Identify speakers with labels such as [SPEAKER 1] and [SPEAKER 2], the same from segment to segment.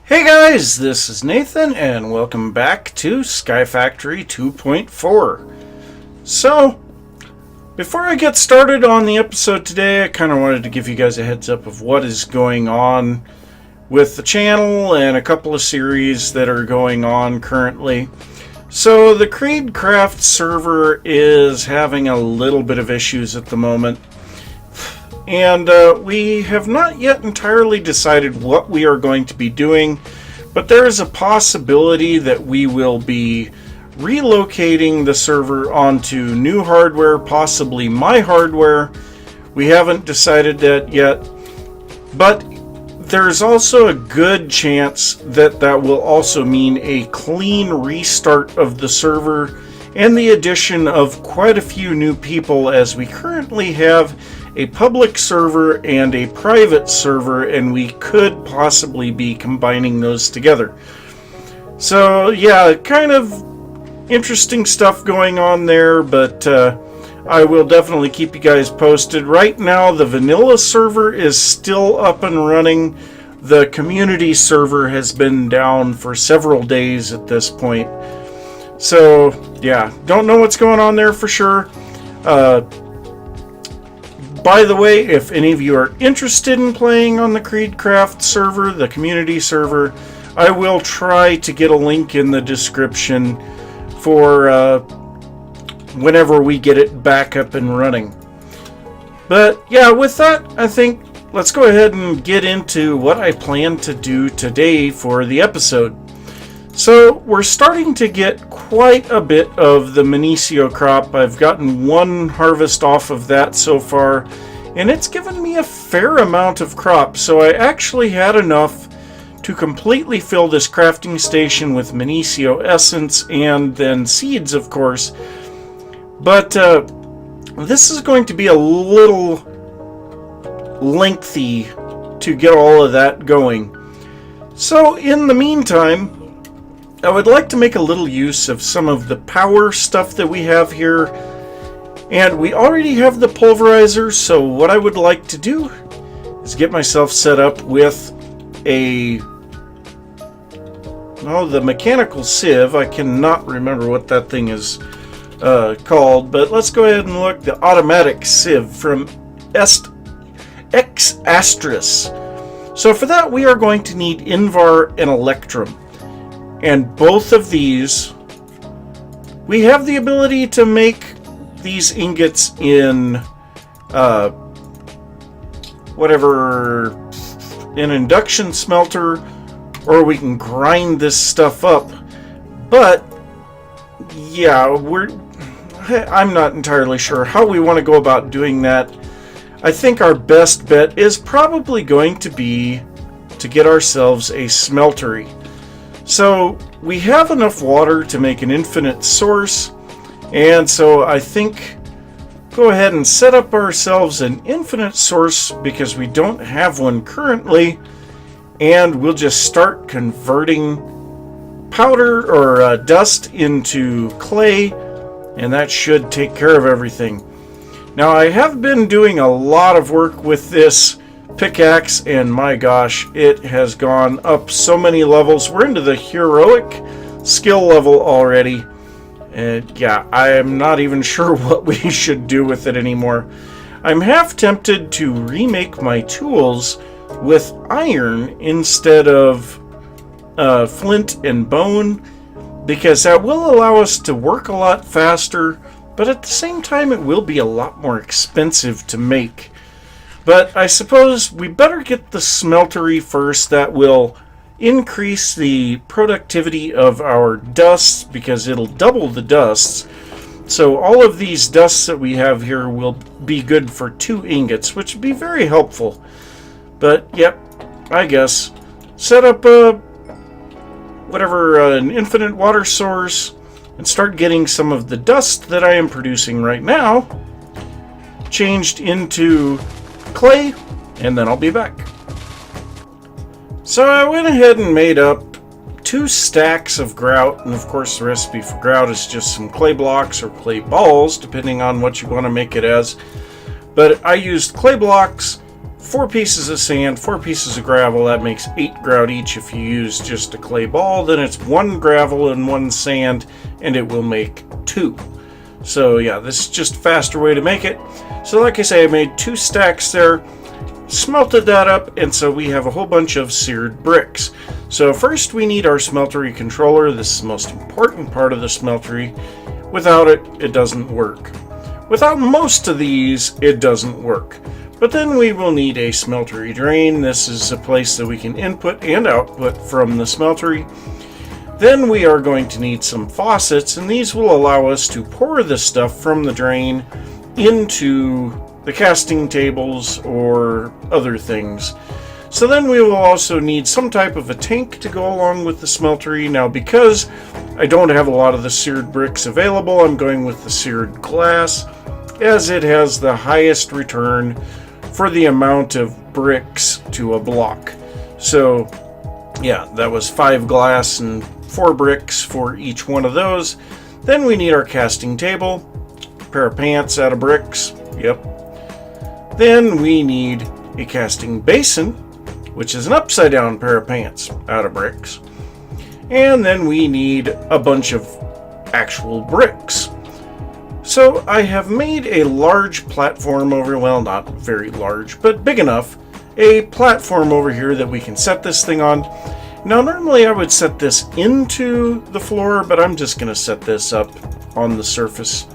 [SPEAKER 1] Hey guys, this is Nathan and welcome back to Sky Factory 2.4. So, before I get started on the episode today, I kind of wanted to give you guys a heads up of what is going on with the channel and a couple of series that are going on currently. So, the Creedcraft server is having a little bit of issues at the moment. And we have not yet entirely decided what we are going to be doing, but there is a possibility that we will be relocating the server onto new hardware, possibly my hardware. We haven't decided that yet, but there's also a good chance that that will also mean a clean restart of the server and the addition of quite a few new people, as we currently have a public server and a private server, and we could possibly be combining those together. So yeah, kind of interesting stuff going on there, but I will definitely keep you guys posted. Right now the vanilla server is still up and running. The community server has been down for several days at this point. So yeah, don't know what's going on there for sure. By the way, if any of you are interested in playing on the Creedcraft server, the community server, I will try to get a link in the description for whenever we get it back up and running. But yeah, with that, I think let's go ahead and get into what I plan to do today for the episode. So we're starting to get quite a bit of the Minicio crop. I've gotten one harvest off of that so far, and it's given me a fair amount of crop. So I actually had enough to completely fill this crafting station with Minicio essence and then seeds, of course. But this is going to be a little lengthy to get all of that going. So in the meantime, I would like to make a little use of some of the power stuff that we have here. And we already have the pulverizer, so what I would like to do is get myself set up with the mechanical sieve. I cannot remember what that thing is called, but let's go ahead and look. The automatic sieve from X Astris. So for that, we are going to need Invar and Electrum. And both of these, we have the ability to make these ingots in an induction smelter, or we can grind this stuff up. But yeah, I'm not entirely sure how we want to go about doing that. I think our best bet is probably going to be to get ourselves a smeltery. So we have enough water to make an infinite source, and so I think go ahead and set up ourselves an infinite source because we don't have one currently, and we'll just start converting powder or dust into clay, and that should take care of everything. Now I have been doing a lot of work with this pickaxe, and my gosh, it has gone up so many levels. We're into the heroic skill level already, and yeah, I am not even sure what we should do with it anymore. I'm half tempted to remake my tools with iron instead of flint and bone, because that will allow us to work a lot faster, but at the same time it will be a lot more expensive to make. But I suppose we better get the smeltery first. That will increase the productivity of our dusts because it'll double the dusts. So all of these dusts that we have here will be good for 2 ingots, which would be very helpful. But yep, I guess set up an infinite water source and start getting some of the dust that I am producing right now changed into clay, and then I'll be back. So I went ahead and made up 2 stacks of grout, and of course the recipe for grout is just some clay blocks or clay balls, depending on what you want to make it as. But I used clay blocks 4 pieces of sand, 4 pieces of gravel. That makes 8 grout each. If you use just a clay ball, then it's 1 gravel and 1 sand, and it will make 2. So yeah, this is just a faster way to make it. So like I say, I made 2 stacks there, smelted that up, and so we have a whole bunch of seared bricks. So first we need our smeltery controller. This is the most important part of the smeltery. Without it, it doesn't work. Without most of these, it doesn't work. But then we will need a smeltery drain. This is a place that we can input and output from the smeltery. Then we are going to need some faucets, and these will allow us to pour the stuff from the drain into the casting tables or other things. So then we will also need some type of a tank to go along with the smeltery. Now, because I don't have a lot of the seared bricks available, I'm going with the seared glass, as it has the highest return for the amount of bricks to a block. So yeah, that was 5 glass and 4 bricks for each one of those. Then we need our casting table, a pair of pants out of bricks. Yep. Then we need a casting basin, which is an upside down pair of pants out of bricks. And then we need a bunch of actual bricks. So I have made a large platform over, well, not very large, but big enough, a platform over here that we can set this thing on. Now normally I would set this into the floor, but I'm just going to set this up on the surface.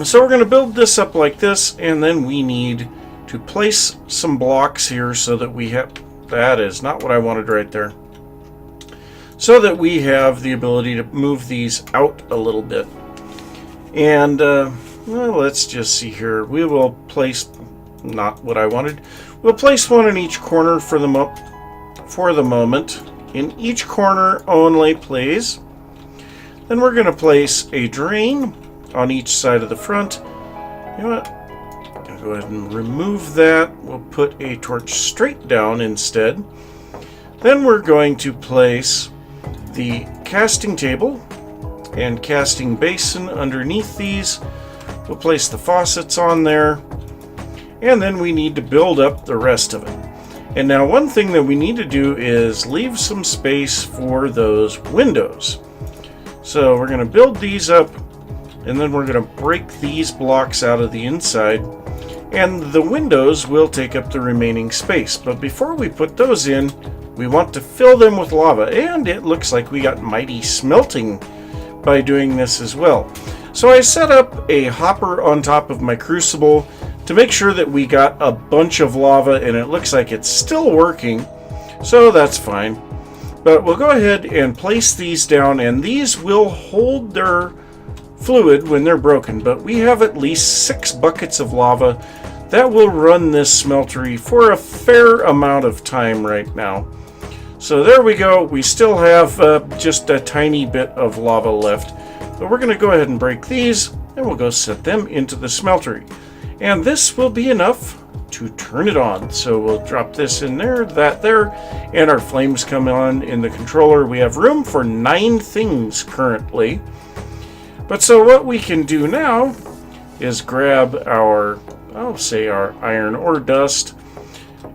[SPEAKER 1] So we're going to build this up like this, and then we need to place some blocks here so that we have, that is not what I wanted right there, so that we have the ability to move these out a little bit. And well, let's just see here. We will place, not what I wanted. We'll place one in each corner for the moment. In each corner only, please. Then we're going to place a drain on each side of the front. You know what? I'm going to go ahead and remove that. We'll put a torch straight down instead. Then we're going to place the casting table and casting basin underneath these. We'll place the faucets on there, and then we need to build up the rest of it. And now one thing that we need to do is leave some space for those windows. So we're going to build these up, and then we're going to break these blocks out of the inside, and the windows will take up the remaining space. But before we put those in, we want to fill them with lava, and it looks like we got mighty smelting by doing this as well. So I set up a hopper on top of my crucible to make sure that we got a bunch of lava, and it looks like it's still working, so that's fine. But we'll go ahead and place these down, and these will hold their fluid when they're broken. But we have at least 6 buckets of lava that will run this smeltery for a fair amount of time right now. So there we go. We still have just a tiny bit of lava left. But we're going to go ahead and break these, and we'll go set them into the smeltery. And this will be enough to turn it on. So we'll drop this in there, that there, and our flames come on in the controller. We have room for 9 things currently. But so what we can do now is grab our, I'll say our iron ore dust,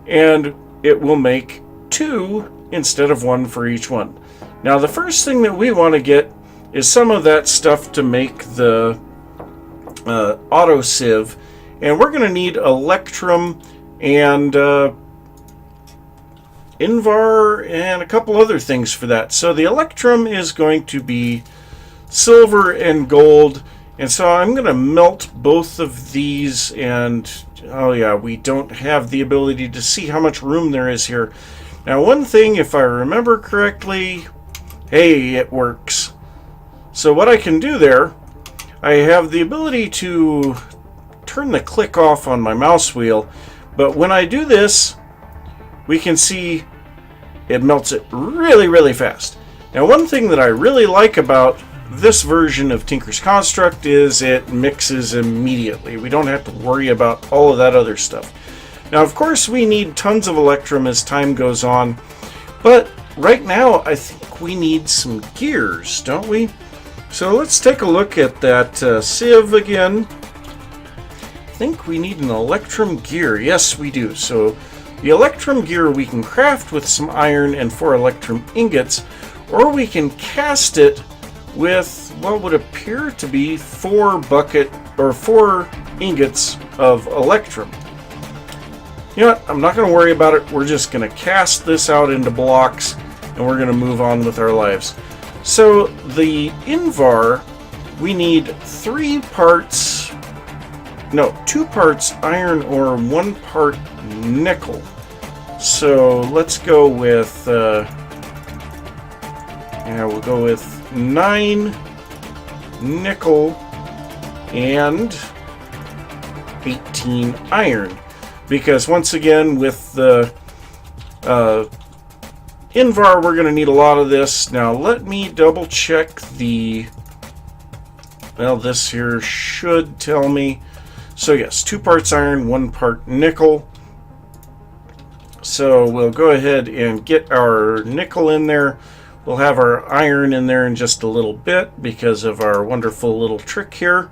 [SPEAKER 1] and it will make 2 instead of 1 for each one. Now the first thing that we want to get is some of that stuff to make the auto sieve, and we're going to need electrum and invar and a couple other things for that. So the electrum is going to be silver and gold, and so I'm going to melt both of these. And oh yeah, we don't have the ability to see how much room there is here. Now one thing, if I remember correctly, hey, it works. So what I can do there, I have the ability to turn the click off on my mouse wheel, but when I do this, we can see it melts it really, really fast. Now one thing that I really like about this version of Tinker's Construct is it mixes immediately. We don't have to worry about all of that other stuff. Now of course we need tons of electrum as time goes on, but right now I think we need some gears, don't we? So let's take a look at that sieve again. think we need an electrum gear. Yes, we do. So the electrum gear we can craft with some iron and 4 electrum ingots, or we can cast it with what would appear to be 4 ingots of electrum. You know what? I'm not going to worry about it. We're just going to cast this out into blocks, and we're going to move on with our lives. So the Invar, we need 2 parts iron ore, 1 part nickel. So let's go with, we'll go with 9 nickel and 18 iron. Because once again, with the Invar, we're going to need a lot of this. Now, let me double check the... Well, this here should tell me. So yes, 2 parts iron, 1 part nickel. So we'll go ahead and get our nickel in there. We'll have our iron in there in just a little bit because of our wonderful little trick here.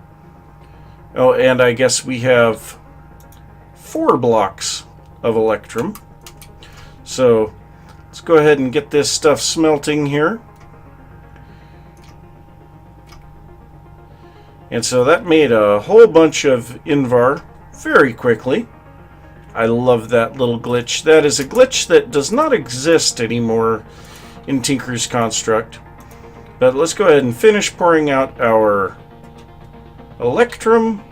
[SPEAKER 1] Oh, and I guess we have 4 blocks of electrum. So let's go ahead and get this stuff smelting here. And so that made a whole bunch of Invar very quickly. I love that little glitch. That is a glitch that does not exist anymore in Tinker's Construct. But let's go ahead and finish pouring out our electrum.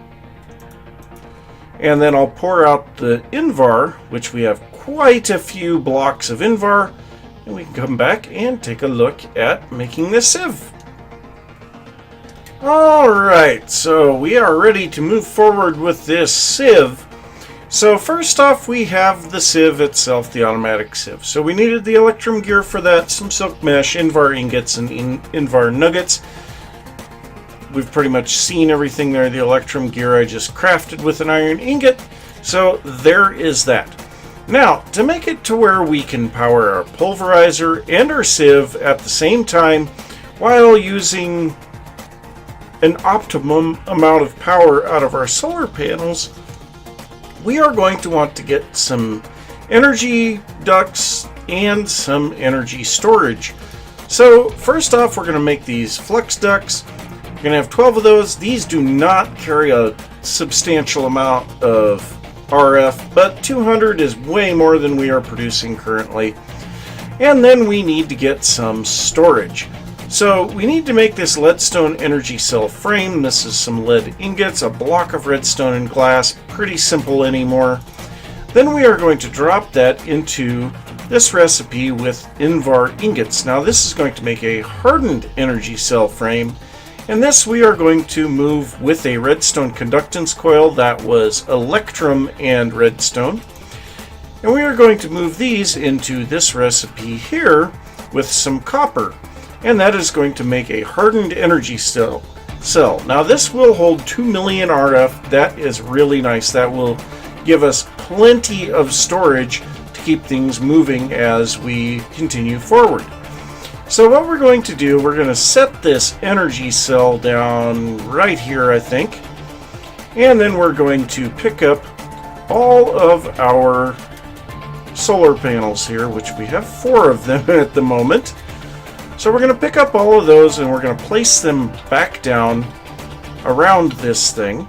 [SPEAKER 1] And then I'll pour out the Invar, which we have quite a few blocks of Invar. And we can come back and take a look at making the Sieve. Alright, so we are ready to move forward with this Sieve. So first off, we have the Sieve itself, the automatic Sieve. So we needed the electrum gear for that, some silk mesh, Invar ingots, and Invar nuggets. We've pretty much seen everything there. The electrum gear I just crafted with an iron ingot. So there is that. Now, to make it to where we can power our pulverizer and our Sieve at the same time while using an optimum amount of power out of our solar panels, we are going to want to get some energy ducts and some energy storage. So first off, we're going to make these flux ducts. We're going to have 12 of those. These do not carry a substantial amount of RF, but 200 is way more than we are producing currently. And then we need to get some storage. So we need to make this leadstone energy cell frame. This is some lead ingots, a block of redstone and glass. Pretty simple anymore. Then we are going to drop that into this recipe with Invar ingots. Now this is going to make a hardened energy cell frame. And this we are going to move with a redstone conductance coil that was electrum and redstone. And we are going to move these into this recipe here with some copper. And that is going to make a hardened energy cell. Now this will hold 2 million RF. That is really nice. That will give us plenty of storage to keep things moving as we continue forward. So what we're going to do, we're going to set this energy cell down right here, I think. And then we're going to pick up all of our solar panels here, which we have 4 of them at the moment. So we're going to pick up all of those and we're going to place them back down around this thing.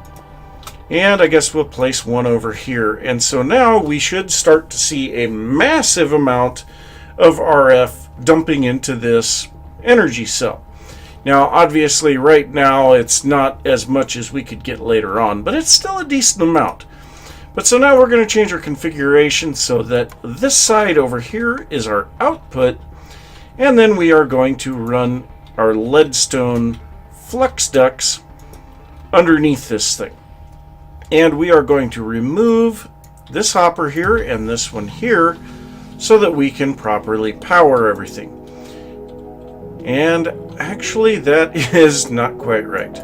[SPEAKER 1] And I guess we'll place one over here. And so now we should start to see a massive amount of RF dumping into this energy cell. Now obviously right now it's not as much as we could get later on, but it's still a decent amount. But so now we're going to change our configuration so that this side over here is our output, and then we are going to run our leadstone flux ducts underneath this thing. And we are going to remove this hopper here and this one here so that we can properly power everything. And actually that is not quite right.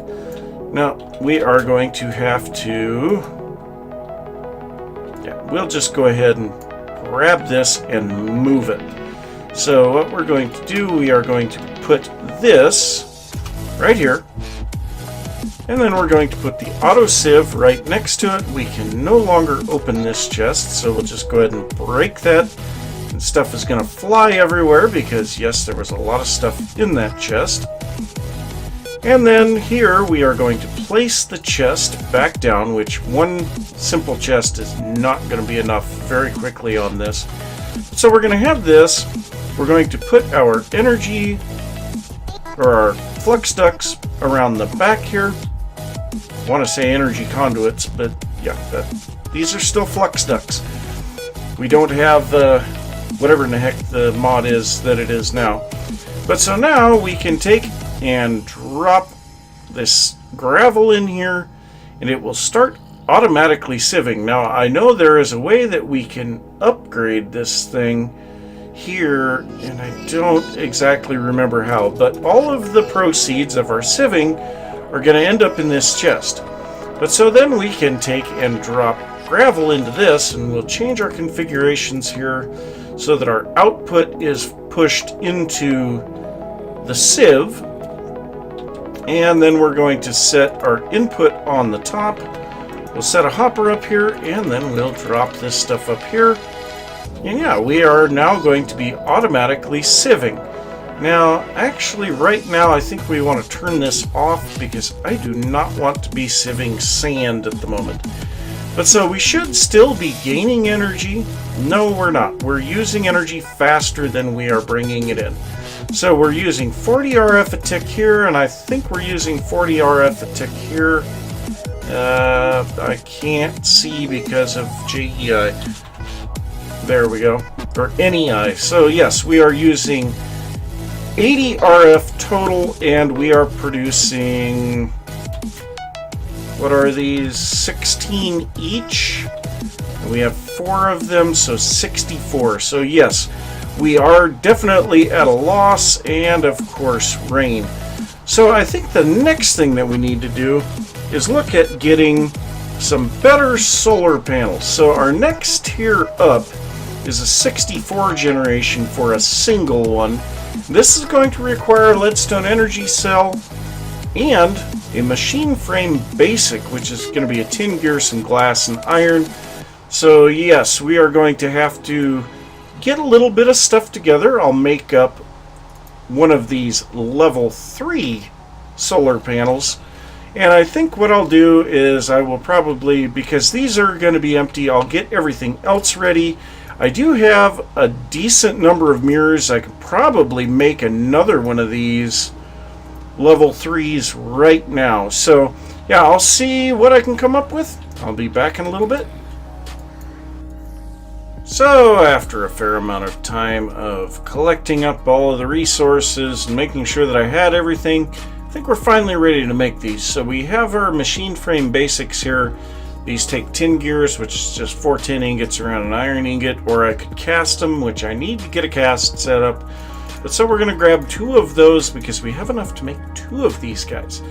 [SPEAKER 1] Now we are going to have to, we'll just go ahead and grab this and move it. So what we're going to do, we are going to put this right here. And then we're going to put the auto sieve right next to it. We can no longer open this chest, so we'll just go ahead and break that. And stuff is going to fly everywhere because, yes, there was a lot of stuff in that chest. And then here we are going to place the chest back down, which one simple chest is not going to be enough very quickly on this. So we're going to have this. We're going to put our energy, or our flux ducts, around the back here. I want to say energy conduits, but yeah, these are still flux ducts. We don't have whatever in the heck the mod is that it is now. But so now we can take and drop this gravel in here, and it will start automatically sieving. Now I know there is a way that we can upgrade this thing here, and I don't exactly remember how, but all of the proceeds of our sieving are going to end up in this chest. But so then we can take and drop gravel into this, and we'll change our configurations here so that our output is pushed into the sieve. And then we're going to set our input on the top. We'll set a hopper up here, and then we'll drop this stuff up here. And yeah, we are now going to be automatically sieving. Now, actually, right now, I think we want to turn this off because I do not want to be sieving sand at the moment. But so we should still be gaining energy. No, we're not. We're using energy faster than we are bringing it in. So we're using 40 RF a tick here, and I think we're using 40 RF a tick here. I can't see because of JEI. There we go. Or NEI. So yes, we are using 80 RF total, and we are producing, what are these, 16 each? And we have 4 of them, so 64. So yes, we are definitely at a loss, and of course rain. So I think the next thing that we need to do is look at getting some better solar panels. So our next tier up is a 64 generation for a single one. This is going to require a leadstone energy cell and a machine frame basic, which is going to be a tin gear, some glass, and iron. So yes, we are going to have to get a little bit of stuff together. I'll make up one of these level 3 solar panels. And I think what I'll do is I will probably, because these are going to be empty, I'll get everything else ready. I do have a decent number of mirrors. I could probably make another one of these level 3s right now. So yeah, I'll see what I can come up with. I'll be back in a little bit. So after a fair amount of time of collecting up all of the resources and making sure that I had everything, I think we're finally ready to make these. So we have our machine frame basics here. These take tin gears, which is just 4 tin ingots around an iron ingot, or I could cast them, which I need to get a cast set up. But so we're going to grab 2 of those because we have enough to make 2 of these guys.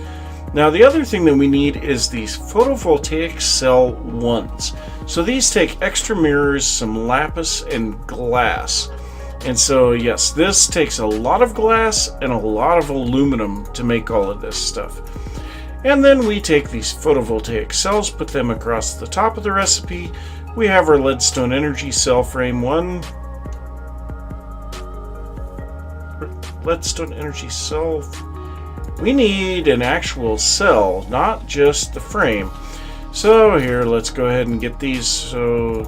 [SPEAKER 1] Now the other thing that we need is these photovoltaic cell 1s. So these take extra mirrors, some lapis, and glass. And so yes, this takes a lot of glass and a lot of aluminum to make all of this stuff. And then we take these photovoltaic cells, put them across the top of the recipe. We have our leadstone energy cell frame 1. Leadstone energy cell. We need an actual cell, not just the frame. So here, let's go ahead and get these. So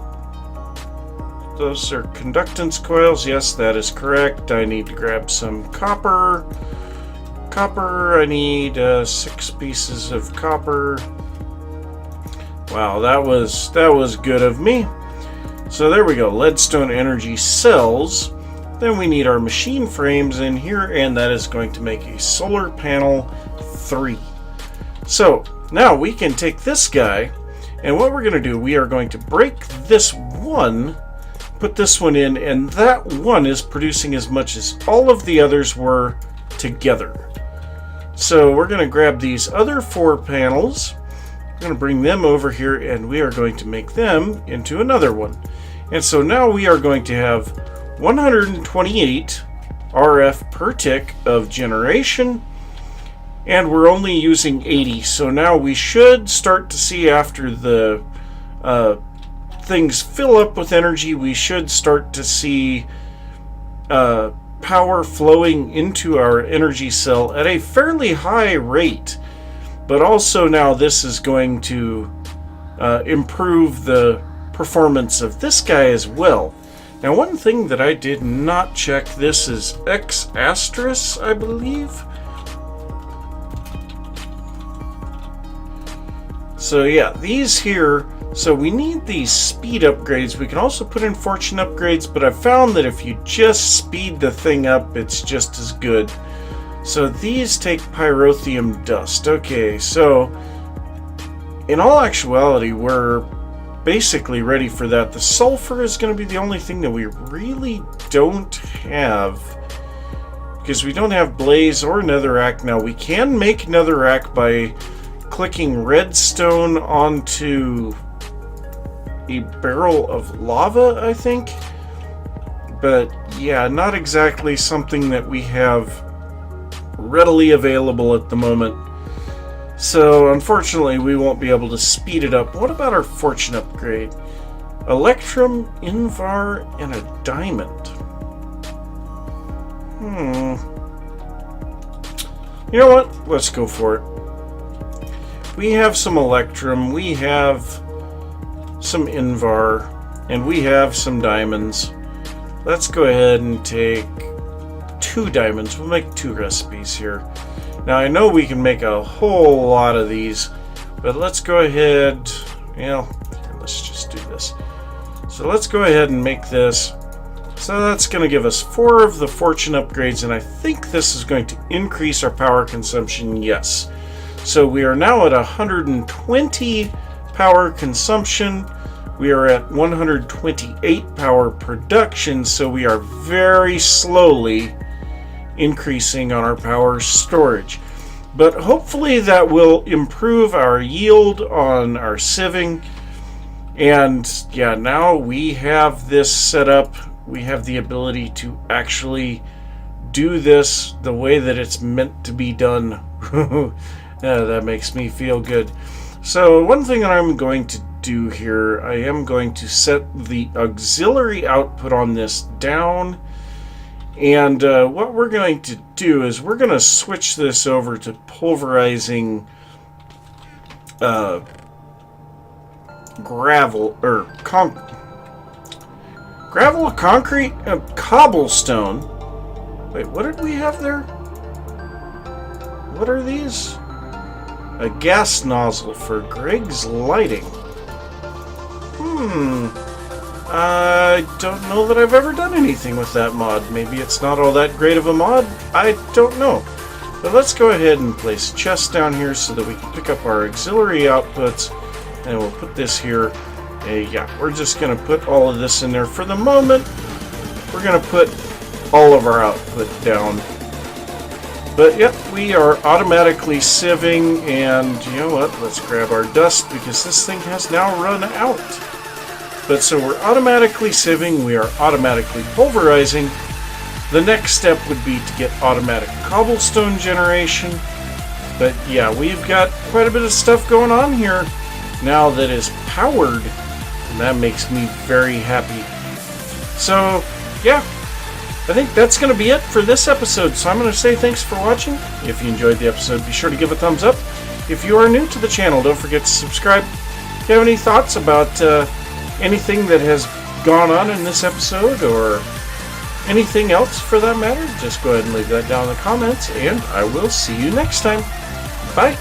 [SPEAKER 1] those are conductance coils. Yes, that is correct. I need to grab some copper. I need 6 pieces of copper. Wow, that was good of me. So there we go, leadstone energy cells. Then we need our machine frames in here, and that is going to make a solar panel 3. So now we can take this guy, and what we're going to do, we are going to break this one, put this one in, and that one is producing as much as all of the others were together. So we're going to grab these other 4 panels, we're going to bring them over here, and we are going to make them into another one. And so now we are going to have 128 RF per tick of generation, And we're only using 80, so now we should start to see, after the things fill up with energy, we should start to see power flowing into our energy cell at a fairly high rate. But also now this is going to improve the performance of this guy as well. Now, one thing that I did not check, this is X asterisk, I believe. So yeah, these here, so we need these speed upgrades. We can also put in fortune upgrades, but I've found that if you just speed the thing up, it's just as good. So these take pyrotheum dust. Okay, so in all actuality, we're basically ready for that. The sulfur is going to be the only thing that we really don't have, because we don't have blaze or netherrack. Now, we can make netherrack by clicking redstone onto a barrel of lava, I think. But yeah, not exactly something that we have readily available at the moment. So unfortunately, we won't be able to speed it up. What about our fortune upgrade? Electrum, Invar, and a diamond. You know what? Let's go for it. We have some Electrum, we have some Invar, and we have some diamonds. Let's go ahead and take 2 diamonds. We'll make 2 recipes here. Now, I know we can make a whole lot of these, but let's go ahead, let's just do this. So let's go ahead and make this. So that's going to give us 4 of the fortune upgrades, and I think this is going to increase our power consumption, yes. So we are now at 120 power consumption. We are at 128 power production, so we are very slowly increasing on our power storage. But hopefully that will improve our yield on our sieving. And yeah, now we have this set up. We have the ability to actually do this the way that it's meant to be done. That makes me feel good. So one thing that I'm going to do here, I am going to set the auxiliary output on this down. And what we're going to do is we're going to switch this over to pulverizing gravel or concrete, cobblestone. Wait, what did we have there? What are these? A gas nozzle for Greg's lighting. I don't know that I've ever done anything with that mod. Maybe it's not all that great of a mod. I don't know. But let's go ahead and place a chest down here so that we can pick up our auxiliary outputs. And we'll put this here. Yeah, we're just going to put all of this in there. For the moment, we're going to put all of our output down. But yep, we are automatically sieving. And you know what? Let's grab our dust because this thing has now run out. But so we're automatically sieving, we are automatically pulverizing. The next step would be to get automatic cobblestone generation. But yeah, we've got quite a bit of stuff going on here now that is powered, and that makes me very happy. So yeah, I think that's going to be it for this episode. So I'm going to say thanks for watching. If you enjoyed the episode, be sure to give a thumbs up. If you are new to the channel, don't forget to subscribe. If you have any thoughts about anything that has gone on in this episode, or anything else for that matter, just go ahead and leave that down in the comments, and I will see you next time. Bye!